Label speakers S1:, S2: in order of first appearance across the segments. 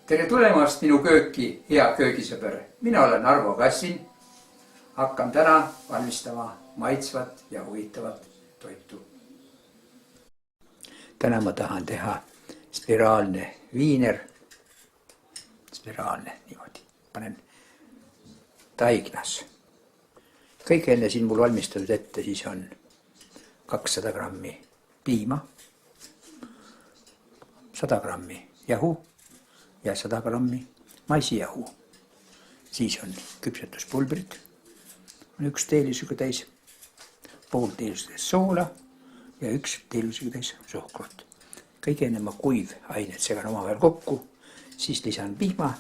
S1: Tere tulemast minu kööki, hea köögisõber. Mina olen Arvo Kassin. Hakkan täna valmistama maitsvat ja huvitavat toitu. Täna ma tahan teha spiraalne viiner. Spiraalne, niimoodi. Panen taignas. Kõik enne siin mul valmistatud ette siis on 200 grammi piima, 100 grammi jahu ja 100 grammi maisijahu. Siis on küpsetuspulbrit, on 1 teelisüga täis, pool teelisüga täis soola ja 1 teelisüga täis suhkrut. Kõige enne ma kuivained segan omavahel kokku, siis lisan piima,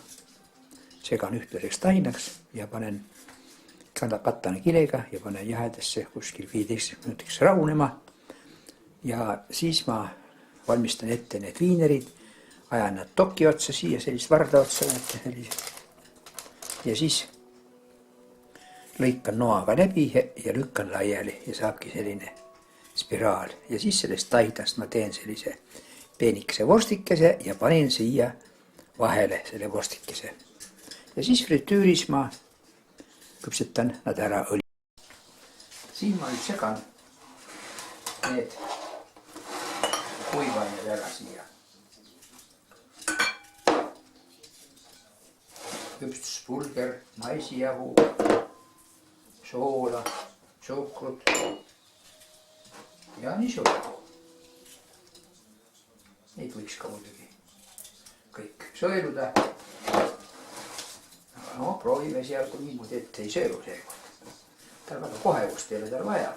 S1: segan ühtlaseks tainaks ja panen katane kilega ja panen jahedasse kuskil 15 minutiks rahunema. Ja siis ma valmistan ette need viinerid, ajan nad toki otsa siia, sellist varda otsa, ja siis lõikan noaga läbi ja lükkan laiali ja saabki selline spiraal. Ja siis sellest taidast ma teen sellise peenikese vorstikese ja panen siia vahele selle vorstikese. Ja siis fritüüris ma küpsetan nad ära õli. Siin ma nüüd segan need kuivained ära siia. Küpsetuspulber, maisijahu, soola, suhkrut ja nisujahu. Neid võiks ka muidugi kõik sõeluda. No, proovime seal, kui niimoodi ette ei sööru seekord. Tal väga kohevust ei ole tal vaja.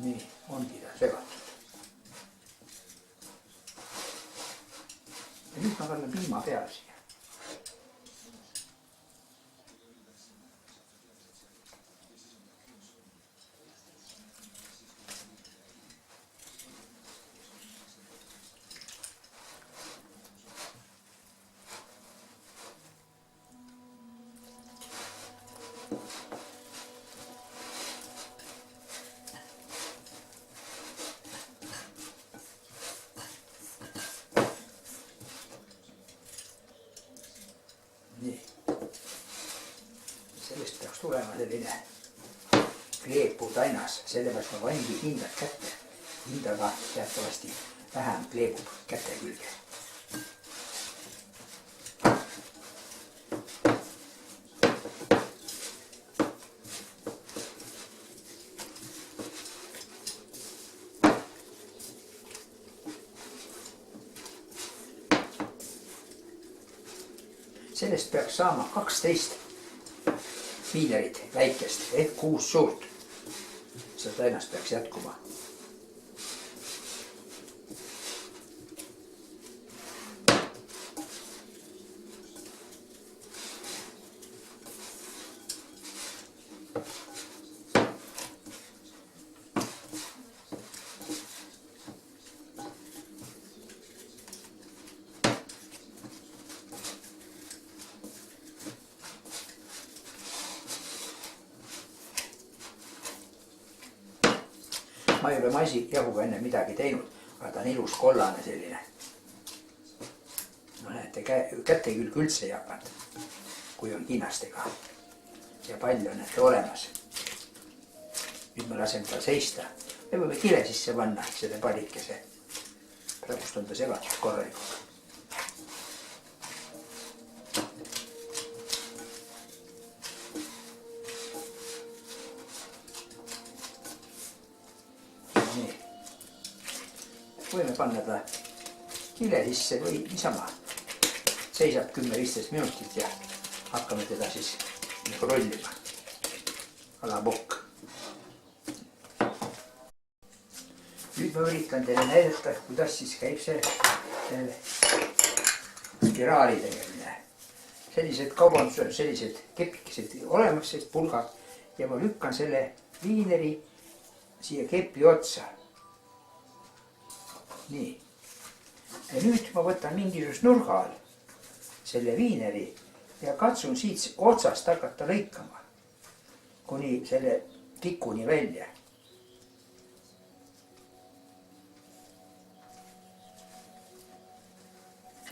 S1: Nii, ongi ta segatud. Ja nüüd ma kannan piima peale siia. Nii. Sellest peaks tulema selline kleepuv tainas, sellepärast ma paningi hindad kätte. Hindaga teatavasti vähem kleepub käte külge. Sellest peaks saama 12 viinerit väikest ehk 6 suurt. Seda tainast peaks jätkuma. Ma ei ole maisijahuga enne midagi teinud, aga ta on ilus kollane selline. No näete, kätte külg üldse ei hakanud, kui on kinnastega. Ja palju on ette olemas. Nüüd ma lasen tal seista. Me võime kile sisse panna selle palikese. Praegust on ta segatud korralikult. Võime panna ta kile sisse või niisama. Seisab 10-15 minutit ja hakkame teda siis rollima. Alapokk. Nüüd ma üritan teile näidata, kuidas siis käib see spiraali tegemine. Sellised kaubandused, sellised kepikesed olemas, sellised pulgad ja ma lükkan selle viineri siia kepi otsa. Nii. Ja nüüd ma võtan mingisugust nurga all selle viineri ja katsun siit otsast hakata lõikama kuni selle tikuni välja.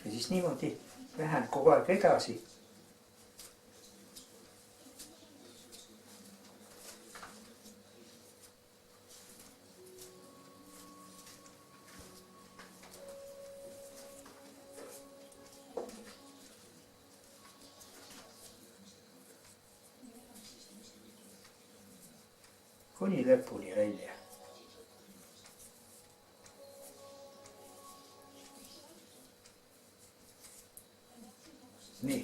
S1: ja siis niimoodi lähen kogu aeg edasi. Kuni lõpuni välja. Nii.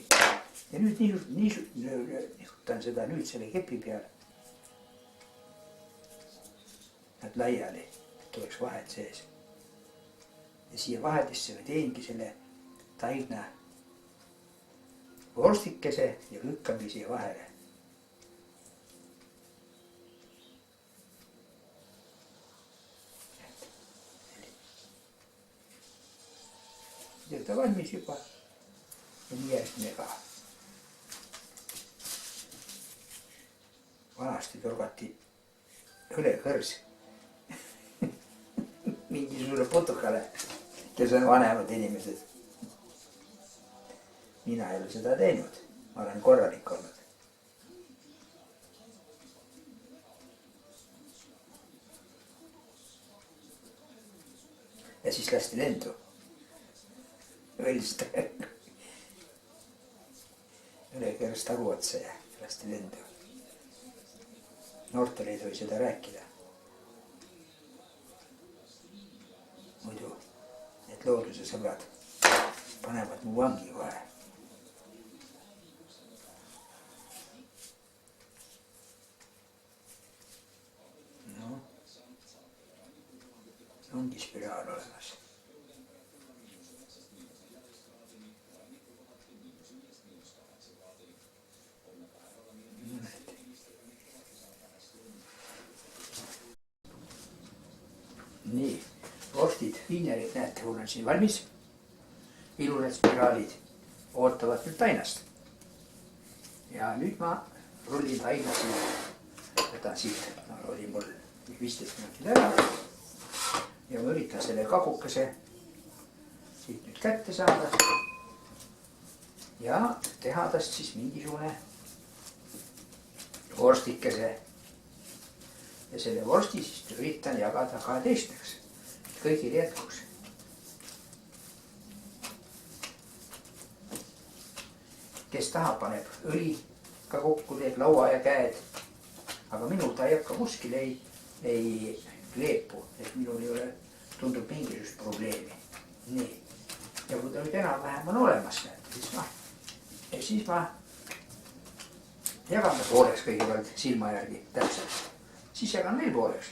S1: Ja nüüd nihutan seda nüüd selle kepi peal. Nad laiali, et oleks vahed sees. Ja siia vahedesse ma teengi selle taigna vorstikese ja lükkangi siia vahele. Ja ta valmis juba. Ja nii järgmine ka. Vanasti torgati õlekõrs mingisugune putukale, kes on vanemad inimesed. Mina ei ole seda teinud, ma olen korralik olnud. Ja siis lasti lendu. Õlist õlekõrst tagu otsa ja lasti lendu. Noortele ei tohi seda rääkida. Muidu need looduse sõbrad panevad mu vangi kohe. No, ongi spiraal olemas. Nii, vorstid, viinerid, näete, mul on siin valmis. Ilusad spiraalid ootavad nüüd tainast. Ja nüüd ma rullin taina siia. Võtan siit, oli mul 15 minutit ära. Ja ma üritan selle kagukese siit nüüd kätte saada. Ja teha tast siis mingisugune vorstikese. Ja selle vorsti siis üritan jagada 12-ks, et kõigil jätkuks. Kes tahab, paneb õli ka kokku, teeb laua ja käed. Aga minul ta ei hakka kuskil ei kleepu, et minul ei ole, tundub mingisugust probleemi. Nii. Ja kui ta nüüd enam-vähem on olemas, siis ma jagan ta pooleks kõigepealt silma järgi täpselt. Siis jagan veel pooleks.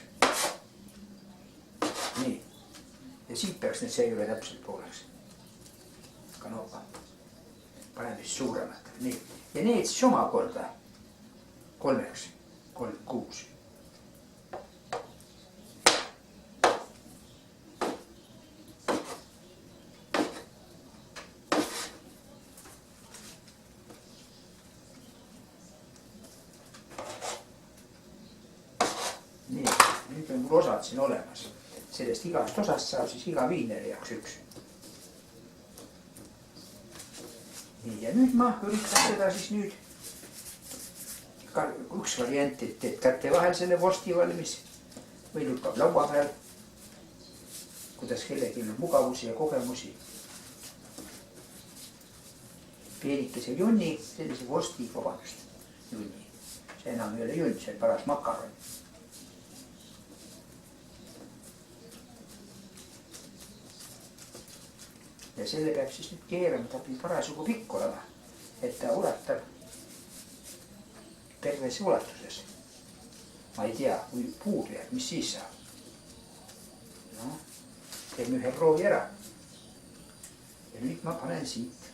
S1: Nii. Ja siit peaks need seejuure täpselt pooleks. Aga no, panen vist suuremat. Nii. Ja need siis omakorda 3-ks. 3-6. Nüüd on mul osad siin olemas. Sellest igast osast saab siis iga viineri jaoks üks. Nii, ja nüüd ma üritan seda siis nüüd. Üks variant, et teed kätte vahel selle vorsti valmis või lükkab laua peal. Kuidas kellelgi on mugavusi ja kogemusi. Peenikese junni, sellise vorsti, vabandust, junni. See enam ei ole junn, see on paras makaron. Ja selle peab siis nüüd keerama, ta peab parasjagu pikk olema, et ta ulatab terves ulatuses. Ma ei tea, kui puudu jääb, mis siis saab. No, teeme ühe proovi ära. Ja nüüd ma panen siit,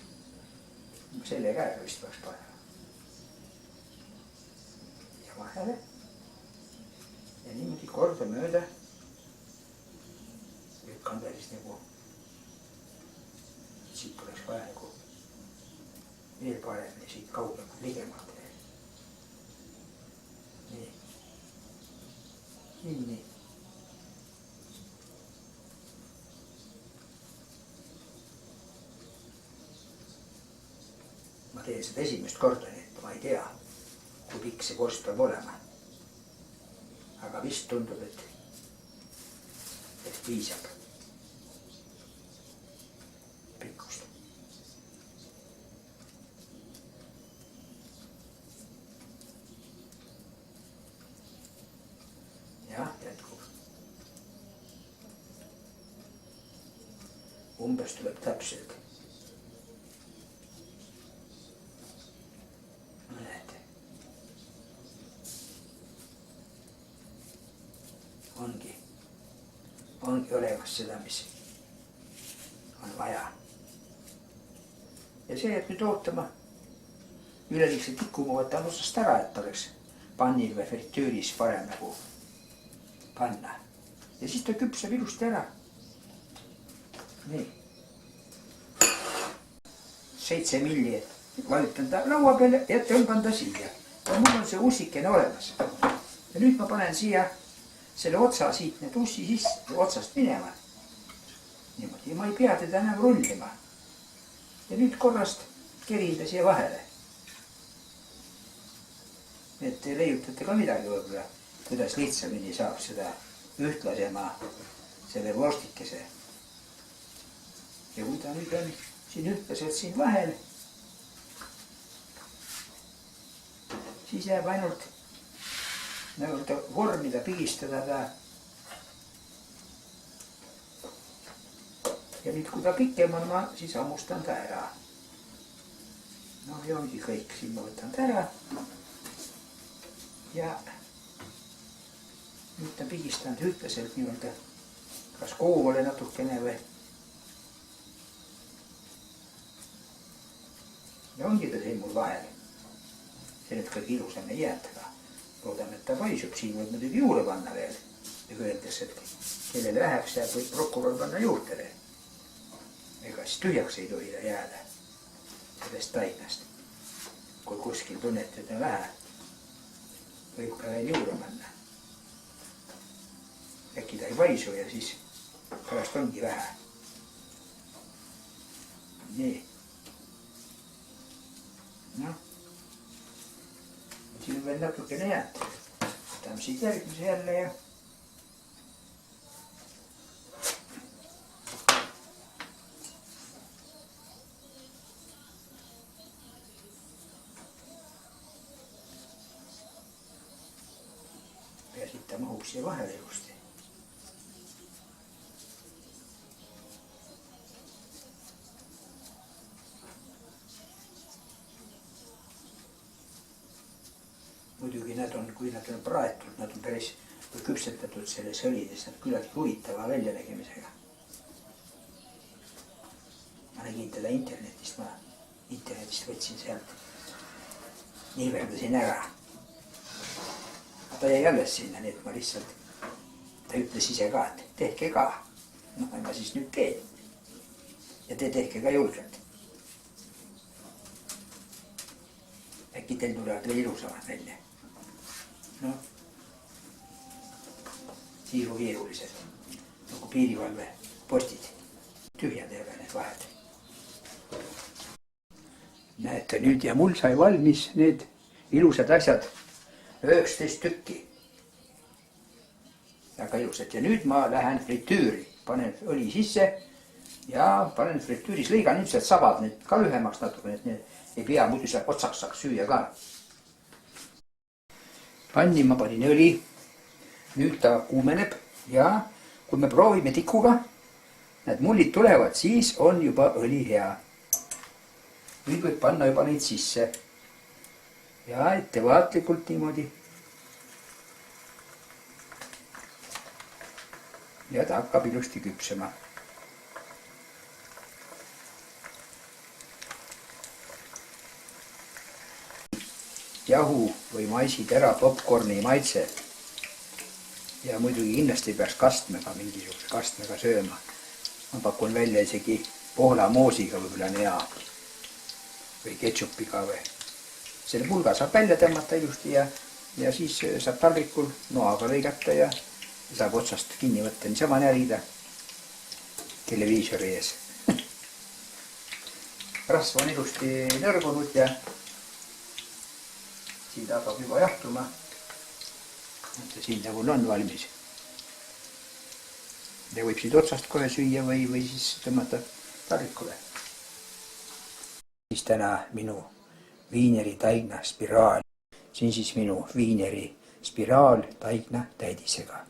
S1: selle käega vist peaks panema. Ja vahele. Ja niimoodi korda mööda. Lükkan ta siis nagu siit oleks vaja nagu veel paremini siit kaugemalt ligemalt. Nii. Nii. teen seda esimest korda, nii et ma ei tea, kui pikk see vorst peab olema. Aga vist tundub, et piisab pikkust. Jah, jätkub. Umbes tuleb täpselt. Ongi olemas seda, mis on vaja. Ja see jääb nüüd ootama. Üleliigse tiku ma võtan osast ära, et oleks pannil või fritüüris parem nagu panna. Ja siis ta küpseb ilusti ära. Nii. 7 milli vajutan ta laua peale ja tõmban ta siia. Ja mul on see ussikene olemas. Ja nüüd ma panen siia selle otsa siit need ussi sisse otsast minema. Niimoodi. Ja ma ei pea teda enam rullima. Ja nüüd korrast kerin ta siia vahele. Et te leiutate ka midagi võib-olla, kuidas lihtsamini saab seda ühtlasema selle vorstikese. Ja kui ta nüüd on siin ühtlaselt siin vahel, siis jääb ainult nagu ta vormida, pigistada ta. Ja nüüd kui ta pikem on, ma siis hammustan ta ära. No ja ongi kõik, siin ma võtan ta ära. Ja nüüd ta pigistanud ühtlaselt nii-öelda kas koomale natukene või. Ja ongi ta siin mul vahel. See nüüd kõik ilusam ei jäänud, aga loodame, et ta paisub. Siin võib muidugi juurde panna veel. Ja öeldes, et kellele väheks jääb, võib prokurör panna juurde veel. Ega siis tühjaks ei tohi ta jääda sellest tainast. Kui kuskil tunnete, et on vähe, võib ka veel juurde panna. Äkki ta ei paisu ja siis pärast ongi vähe. Nii. Noh. Siin on veel natukene jäänud. Võtame siit järgmise jälle ja peaasi, et ta mahub siia vahele ilusti. Muidugi nad on, kui nad on praetud, nad on päris küpsetatud selles õlides, nad küllaltki huvitava väljanägemisega. Ma nägin teda internetist, ma internetist võtsin sealt, niiverdasin ära. Ta jäi alles sinna, nii et ma lihtsalt, ta ütles ise ka, et tehke ka. No ma siis nüüd teen. Ja te tehke ka julgelt. Äkki teil tulevad veel ilusamad välja. No, tiirukeerulised, nagu piirivalve postid. Tühjad ei ole need vahed. Näete nüüd ja mul sai valmis need ilusad asjad 19 tükki. Väga ilusad. Ja nüüd ma lähen fritüüri. Panen õli sisse ja panen fritüüris, lõigan ilmselt sabad need ka lühemaks natuke, et need ei pea, muidu saab otsaks saaks süüa ka. Panni ma panin õli, nüüd ta kuumeneb ja kui me proovime tikuga, need mullid tulevad, siis on juba õli hea. Nüüd võib panna juba neid sisse ja ettevaatlikult niimoodi. Ja ta hakkab ilusti küpsema. Jahu või maisitera popcorni maitse. Ja muidugi kindlasti peaks kastmega, mingisuguse kastmega sööma. Ma pakun välja isegi Poola moosiga võib-olla on hea. Või ketšupiga või. Selle pulga saab välja tõmmata ilusti ja siis saab taldrikul noaga lõigata ja saab otsast kinni võtta, niisama närida televiisori ees. rasv on ilusti nõrgunud ja siin ta hakkab juba jahtuma. Siin ta mul on valmis. Ja võib siit otsast kohe süüa või siis tõmmata tarvikule. Siis täna minu viineri taigna spiraal. Siin siis minu viineri spiraal taigna täidisega.